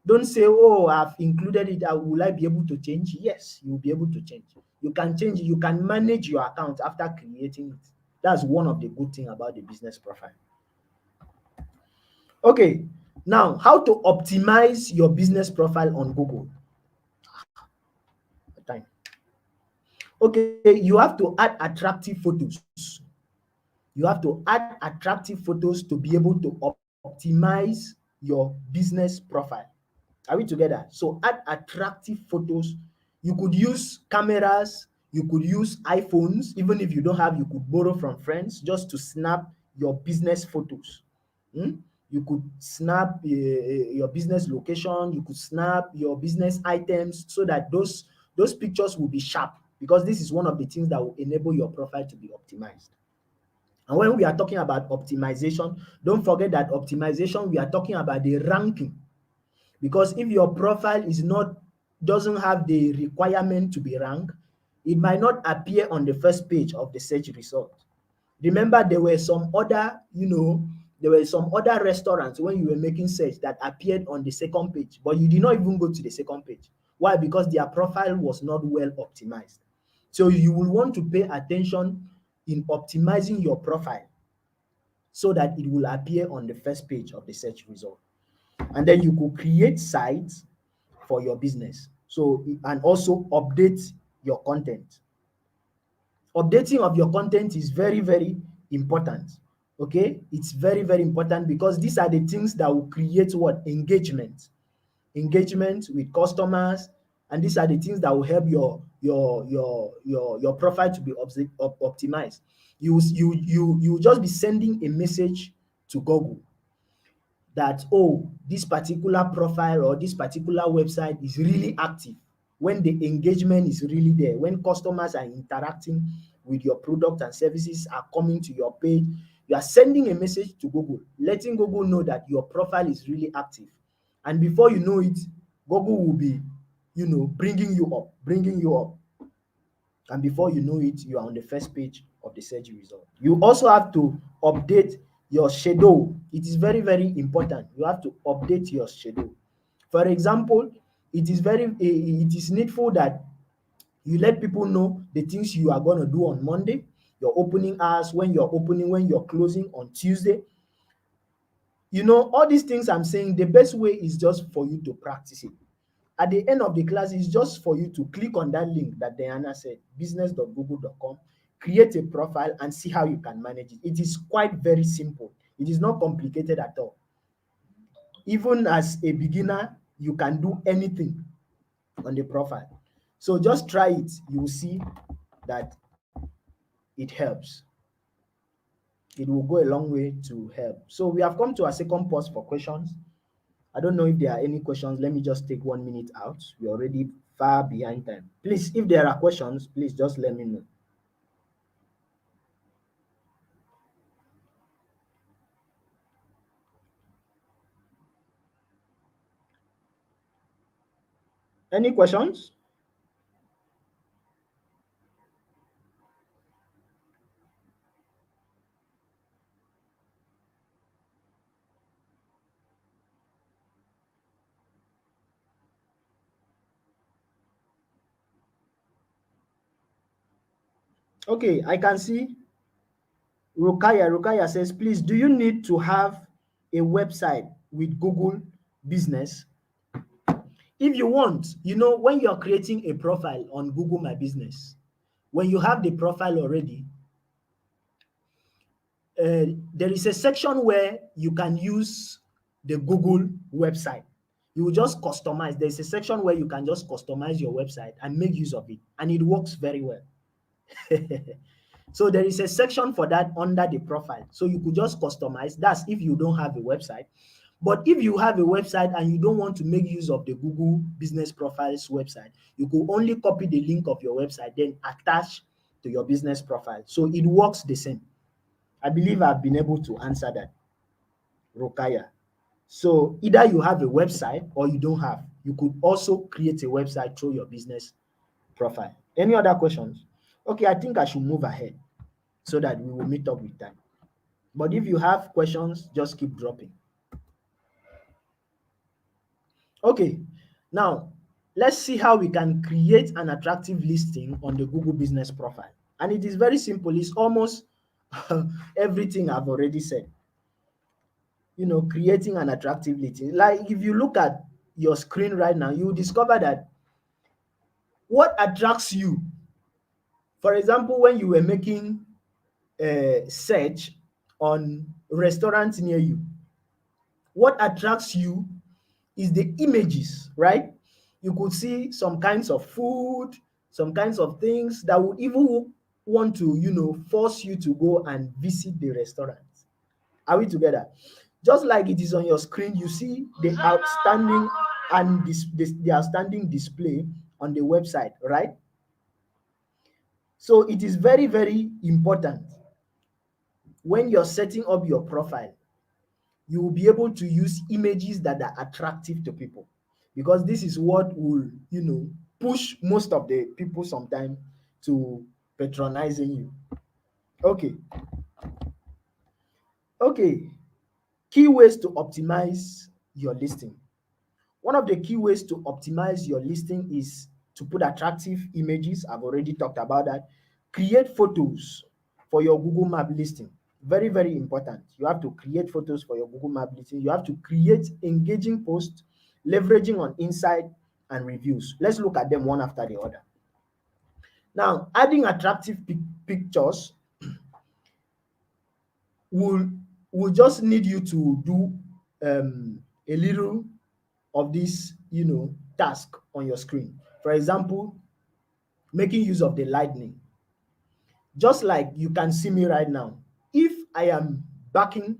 Don't say, oh, I've included it. Will I be able to change? Yes, you'll be able to change. You can change it. You can manage your account after creating it. That's one of the good things about the business profile. Okay, now how to optimize your business profile on Google. Time. Okay, you have to add attractive photos. You have to add attractive photos to be able to optimize your business profile. Are we together? So add attractive photos. You could use cameras, you could use iPhones. Even if you don't have, you could borrow from friends just to snap your business photos. You could snap your business location, you could snap your business items, so that those pictures will be sharp, because this is one of the things that will enable your profile to be optimized. And when we are talking about optimization, don't forget that optimization, we are talking about the ranking. Because if your profile doesn't have the requirement to be ranked, it might not appear on the first page of the search result. Remember, there were some other restaurants when you were making search that appeared on the second page, but you did not even go to the second page. Why? Because their profile was not well optimized. So you will want to pay attention in optimizing your profile so that it will appear on the first page of the search result. And then you could create sites for your business. So, and also update your content. Updating of your content is very, very important. Okay, it's very, very important, because these are the things that will create what? Engagement with customers, and these are the things that will help your profile to be optimized. You just be sending a message to Google that, oh, this particular profile or this particular website is really active, when the engagement is really there, when customers are interacting with your product and services, are coming to your page, you are sending a message to Google, letting Google know that your profile is really active. And before you know it, Google will be, bringing you up. And before you know it, you are on the first page of the search result. You also have to update your schedule. It is very, very important. You have to update your schedule. For example, it is needful that you let people know the things you are going to do on Monday, your opening hours, when you're opening, when you're closing on Tuesday. All these things I'm saying, the best way is just for you to practice it. At the end of the class, it's just for you to click on that link that Diana said, business.google.com, create a profile and see how you can manage it. It is quite very simple. It is not complicated at all. Even as a beginner, you can do anything on the profile. So just try it. You will see that it helps. It will go a long way to help. So we have come to our second pause for questions. I don't know if there are any questions. Let me just take 1 minute out. We're already far behind time. Please, if there are questions, please just let me know. Any questions? Okay, I can see Rukaya. Rukaya says, please, do you need to have a website with Google Business? If you want, when you're creating a profile on Google My Business, when you have the profile already, there is a section where you can use the Google website. You will just customize. There's a section where you can just customize your website and make use of it, and it works very well. So there is a section for that under the profile. So you could just customize. That's if you don't have a website. But if you have a website and you don't want to make use of the Google Business Profiles website, you could only copy the link of your website, then attach to your business profile. So it works the same. I believe I've been able to answer that, Rokaya. So either you have a website or you don't have. You could also create a website through your business profile. Any other questions? Okay, I think I should move ahead so that we will meet up with time. But if you have questions, just keep dropping. Okay, now let's see how we can create an attractive listing on the Google Business Profile. And it is very simple. It's almost everything I've already said. Creating an attractive listing. Like if you look at your screen right now, you will discover that what attracts you. For example, when you were making a search on restaurants near you, what attracts you is the images, right? You could see some kinds of food, some kinds of things that would even want to, force you to go and visit the restaurant. Are we together? Just like it is on your screen, you see the outstanding and the outstanding display on the website, right? So it is very, very important when you're setting up your profile, you will be able to use images that are attractive to people, because this is what will, push most of the people sometimes to patronizing you. Okay. Okay. Key ways to optimize your listing. One of the key ways to optimize your listing is to put attractive images. I've already talked about that. Create photos for your Google Map listing. Very, very important. You have to create photos for your Google Map listing. You have to create engaging posts, leveraging on insight and reviews. Let's look at them one after the other. Now, adding attractive pictures will just need you to do a little of this, task on your screen. For example, making use of the lightning. Just like you can see me right now. If I am backing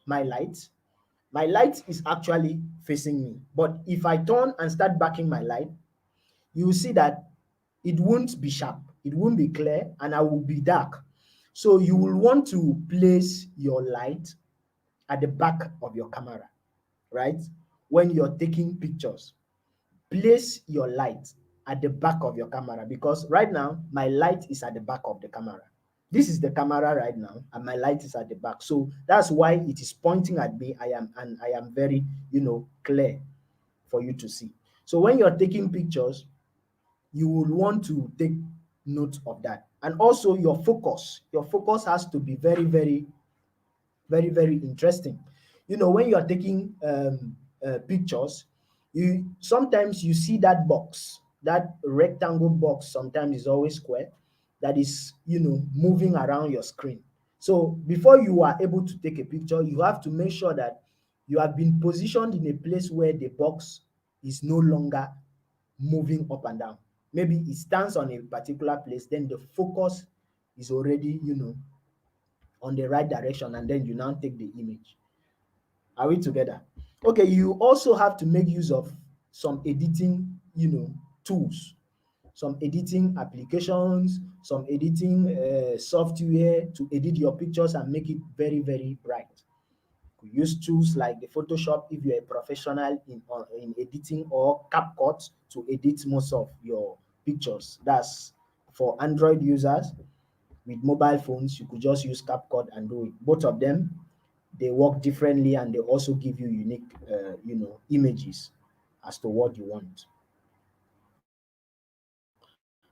my light is actually facing me. But if I turn and start backing my light, you will see that it won't be sharp, it won't be clear, and I will be dark. So you will want to place your light at the back of your camera, right? When you're taking pictures, place your light at the back of your camera, because right now my light is at the back of the camera. This is the camera right now and my light is at the back. So that's why it is pointing at me. I am very, clear for you to see. So when you're taking pictures, you will want to take note of that. And also your focus has to be very, very, very, very interesting. When you are taking pictures, you sometimes you see that box, that rectangle box, sometimes is always square, that is moving around your screen. So before you are able to take a picture, you have to make sure that you have been positioned in a place where the box is no longer moving up and down. Maybe it stands on a particular place, then the focus is already on the right direction, and then you now take the image. Are we together? Okay, you also have to make use of some editing, tools, some editing applications, some editing software to edit your pictures and make it very, very bright. You use tools like the Photoshop if you're a professional in editing, or CapCut to edit most of your pictures. That's for Android users. With mobile phones, you could just use CapCut and do it. Both of them, they work differently, and they also give you unique, images as to what you want.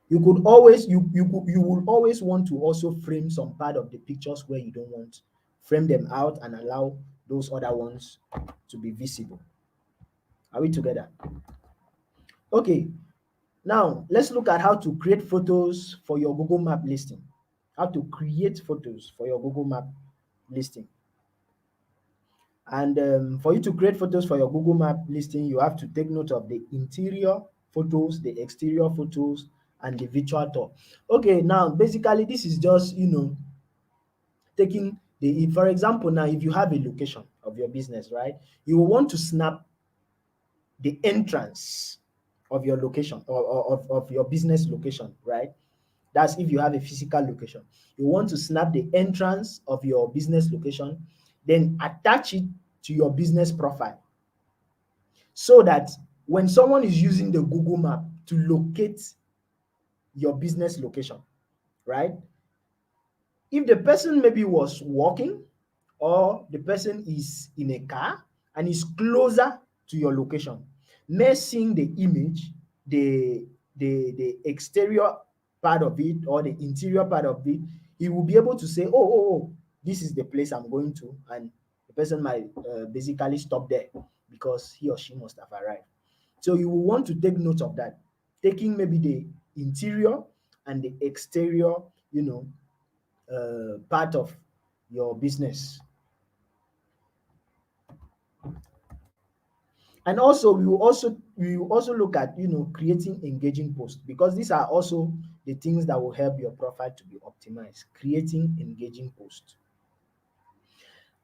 You could always you will always want to also frame some part of the pictures where you don't want. Frame them out and allow those other ones to be visible. Are we together? Okay, now let's look at how to create photos for your Google Map listing. How to create photos for your Google Map listing. And for you to create photos for your Google Map listing, you have to take note of the interior photos, the exterior photos, and the virtual tour. Okay, now basically this is just taking the, for example, now if you have a location of your business, right, you will want to snap the entrance of your location, or of your business location, right? That's if you have a physical location. You want to snap the entrance of your business location, then attach it to your business profile, so that when someone is using the Google Map to locate your business location, right? If the person maybe was walking, or the person is in a car and is closer to your location, may seeing the image, the exterior part of it or the interior part of it, he will be able to say, oh, this is the place I'm going to, and the person might basically stop there because he or she must have arrived. So you will want to take note of that, taking maybe the interior and the exterior, part of your business. And also we will also look at creating engaging posts, because these are also the things that will help your profile to be optimized. Creating engaging posts.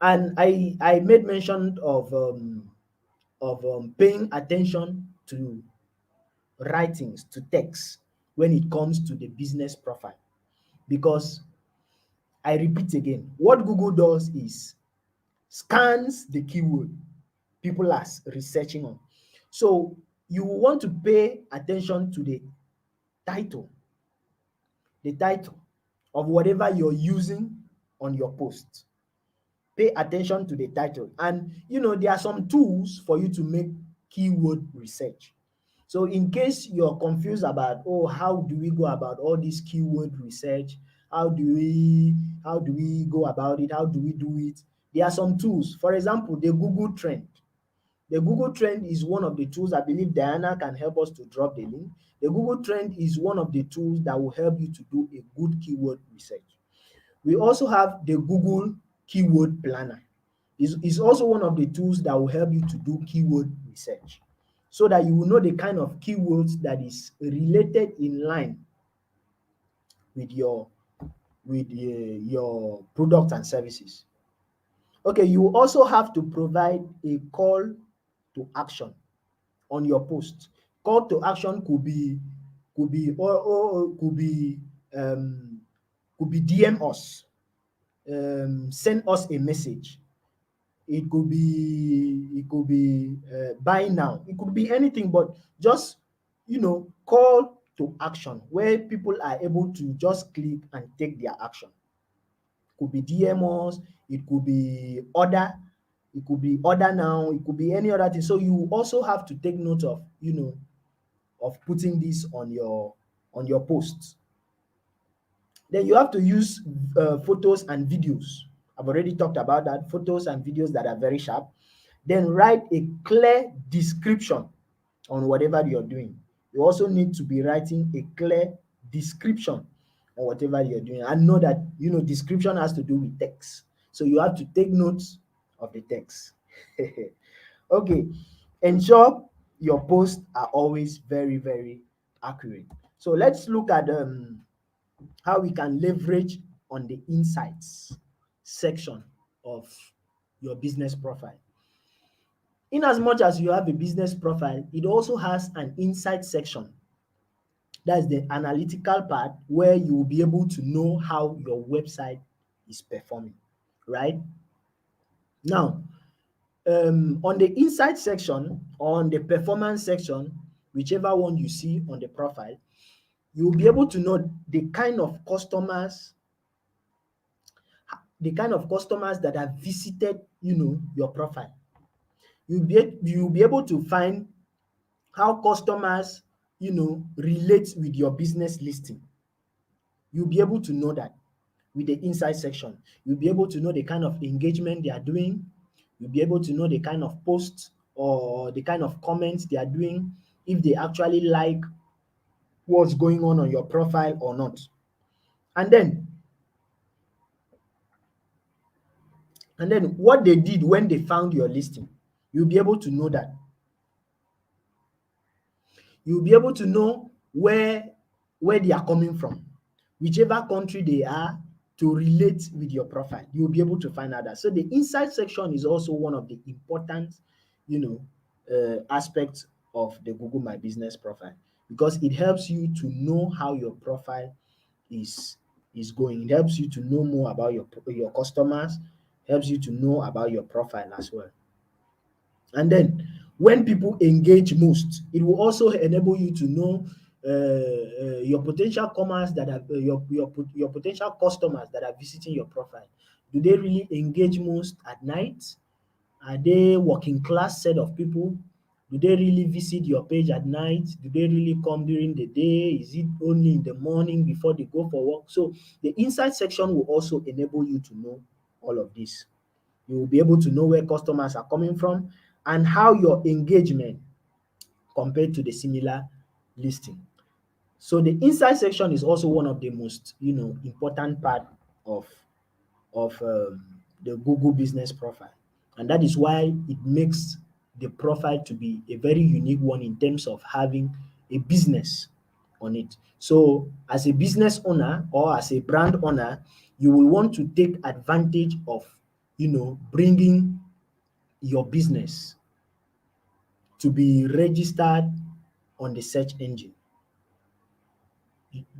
And I made mention of paying attention to writings, to text, when it comes to the business profile, because I repeat again, what Google does is scans the keyword people are researching on. So you want to pay attention to title, the title of whatever you're using on your post. Pay attention to the title. And there are some tools for you to make keyword research. So in case you're confused about, how do we go about all this keyword research? How do we go about it? How do we do it? There are some tools. For example, the Google Trend. The Google Trend is one of the tools. I believe Diana can help us to drop the link. The Google Trend is one of the tools that will help you to do a good keyword research. We also have the Google Keyword Planner. Is also one of the tools that will help you to do keyword research, so that you will know the kind of keywords that is related in line with your product and services. Okay, you also have to provide a call to action on your post. Call to action um could be DM us, send us a message. It could be buy now. It could be anything, but just call to action where people are able to just click and take their action. Could be DM us, it could be order, it could be order now, it could be any other thing. So you also have to take note of putting this on your posts. Then you have to use photos and videos I've already talked about that. Photos and videos that are very sharp. Then write a clear description on whatever you're doing. You also need to be writing a clear description on whatever you're doing. And know that, description has to do with text. So you have to take notes of the text. Okay. Ensure your posts are always very, very accurate. So let's look at how we can leverage on the insights section of your business profile. In as much as you have a business profile, it also has an insight section. That's the analytical part where you will be able to know how your website is performing, right? Now, on the insight section, on the performance section, whichever one you see on the profile, you'll be able to know the kind of customers that have visited, your profile. You'll be able to find how customers, relate with your business listing. You'll be able to know that with the inside section. You'll be able to know the kind of engagement they are doing. You'll be able to know the kind of posts or the kind of comments they are doing, if they actually like what's going on your profile or not. And then what they did when they found your listing. You'll be able to know that. You'll be able to know where they are coming from, whichever country they are, to relate with your profile. You'll be able to find out that. So the inside section is also one of the important, aspects of the Google My Business profile, because it helps you to know how your profile is is going. It helps you to know more about your customers, helps you to know about your profile as well. And then when people engage most, it will also enable you to know your potential commerce that are your potential customers that are visiting your profile. Do they really engage most at night? Are they working class set of people? Do they really visit your page at night? Do they really come during the day? Is it only in the morning before they go for work? So the inside section will also enable you to know all of this. You will be able to know where customers are coming from and how your engagement compared to the similar listing. So the inside section is also one of the most, important part of the Google Business profile, and that is why it makes the profile to be a very unique one in terms of having a business on it. So as a business owner or as a brand owner, you will want to take advantage of, bringing your business to be registered on the search engine.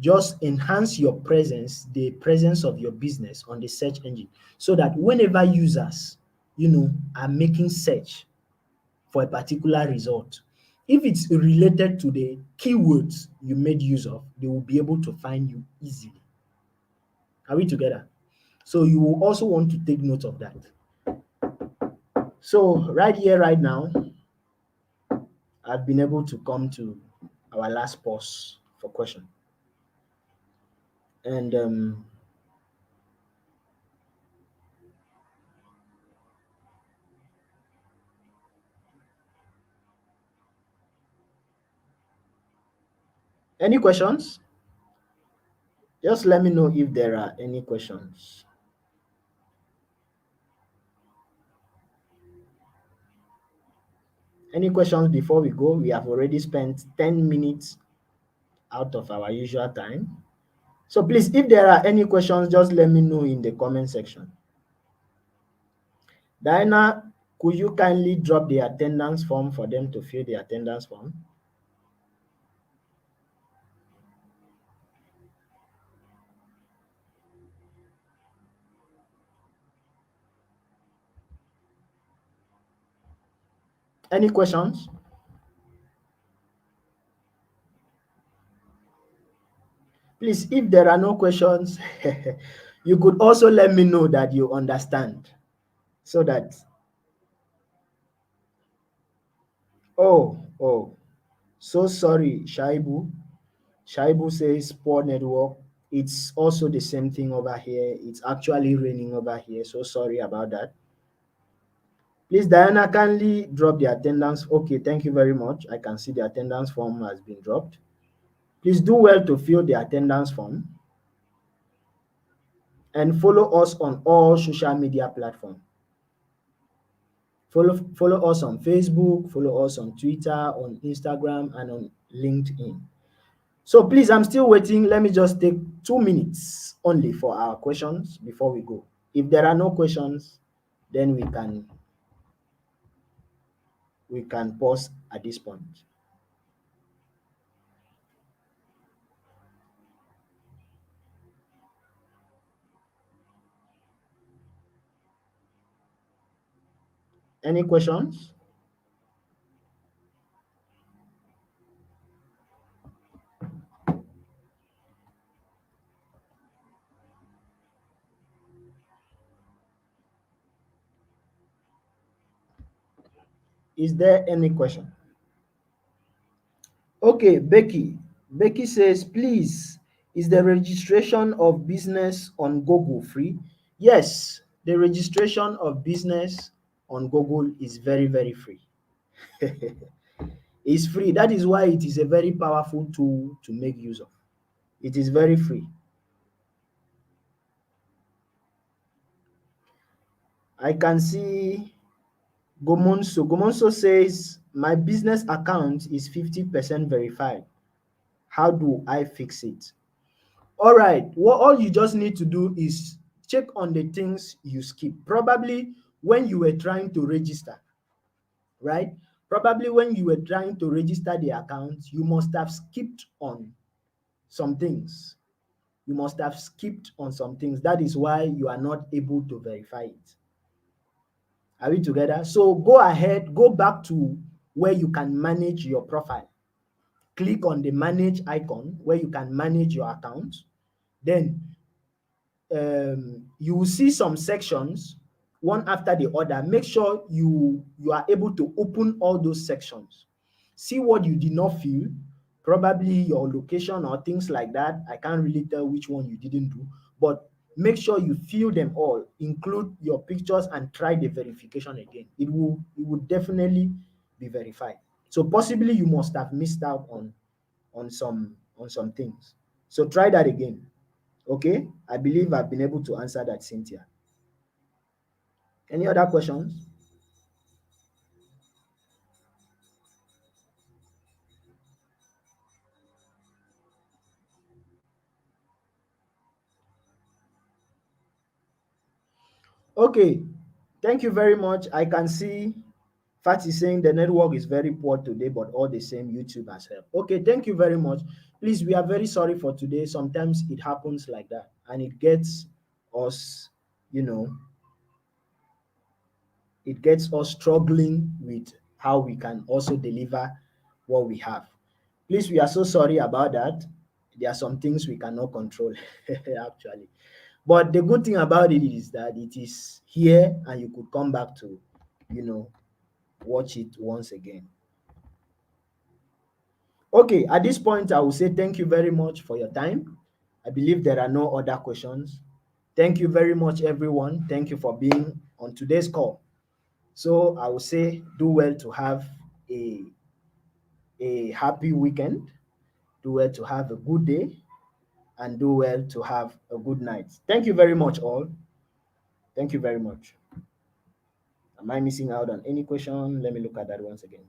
Just enhance your presence, the presence of your business on the search engine, so that whenever users, are making search for a particular result, if it's related to the keywords you made use of, they will be able to find you easily. Are we together? So you will also want to take note of that. So right here, right now, I've been able to come to our last pause for question. And any questions? Just let me know if there are any questions. Any questions before we go? We have already spent 10 minutes out of our usual time. So please, if there are any questions, just let me know in the comment section. Diana, could you kindly drop the attendance form for them to fill the attendance form? Any questions? Please, if there are no questions, you could also let me know that you understand, so that, oh, so sorry, Shaibu. Shaibu says poor network. It's also the same thing over here. It's actually raining over here. So sorry about that. Please, Diana, kindly drop the attendance. Okay, thank you very much. I can see the attendance form has been dropped. Please do well to fill the attendance form and follow us on all social media platforms. Follow us on Facebook, follow us on Twitter, on Instagram, and on LinkedIn. So please, I'm still waiting. Let me just take 2 minutes only for our questions before we go. If there are no questions, then we can pause at this point. Any questions? Is there any question? Okay, Becky. Becky says, please, is the registration of business on Google free? Yes, the registration of business on Google is very, very free. It's free. That is why it is a very powerful tool to make use of. It is very free. I can see Gomonso. Gomonso says, my business account is 50% verified. How do I fix it? All right. What all you just need to do is check on the things you skip. Probably when you were trying to register, right? Probably when you were trying to register the account, you must have skipped on some things. You must have skipped on some things. That is why you are not able to verify it. Are we together? So go ahead, go back to where you can manage your profile. Click on the manage icon where you can manage your account. Then you will see some sections one after the other. Make sure you are able to open all those sections. See what you did not fill, probably your location or things like that. I can't really tell which one you didn't do, but make sure you fill them all, include your pictures, and try the verification again. It will definitely be verified. So possibly you must have missed out on some things. So try that again. Okay, I believe I've been able to answer that, Cynthia. Any other questions? Okay, thank you very much. I can see Fat is saying the network is very poor today, but all the same, YouTube has helped. Okay, thank you very much. Please, we are very sorry for today. Sometimes it happens like that, and us, you know, it gets us struggling with how we can also deliver what we have. Please, we are so sorry about that. There are some things we cannot control, actually. But the good thing about it is that it is here and you could come back to, you know, watch it once again. Okay, at this point, I will say thank you very much for your time. I believe there are no other questions. Thank you very much, everyone. Thank you for being on today's call. So I will say do well to have a, a happy weekend, do well to have a good day, and do well to have a good night. Thank you very much, all. Thank you very much. Am I missing out on any question? Let me look at that once again.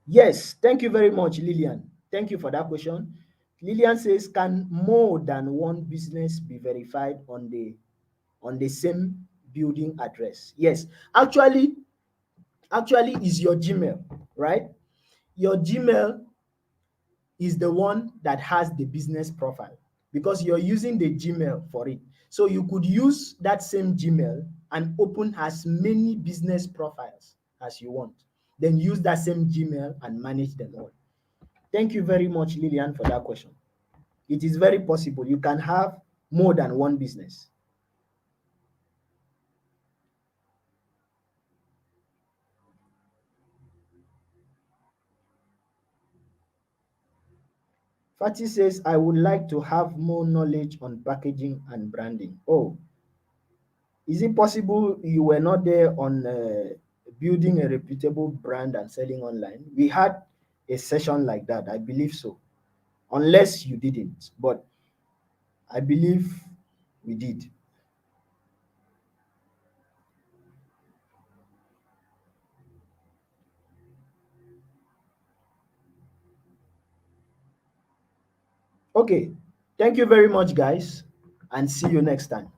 Yes, thank you very much, Lillian. Thank you for that question. Lillian says, can more than one business be verified on the same building address? Yes, actually is your Gmail, right? Your Gmail is the one that has the business profile because you're using the Gmail for it. So you could use that same Gmail and open as many business profiles as you want. Then use that same Gmail and manage them all. Thank you very much, Lillian, for that question. It is very possible. You can have more than one business. Fatih says, I would like to have more knowledge on packaging and branding. Oh, is it possible you were not there on building a reputable brand and selling online? We had a session like that. I believe so. Unless you didn't, but I believe we did. Okay. Thank you very much, guys, and see you next time.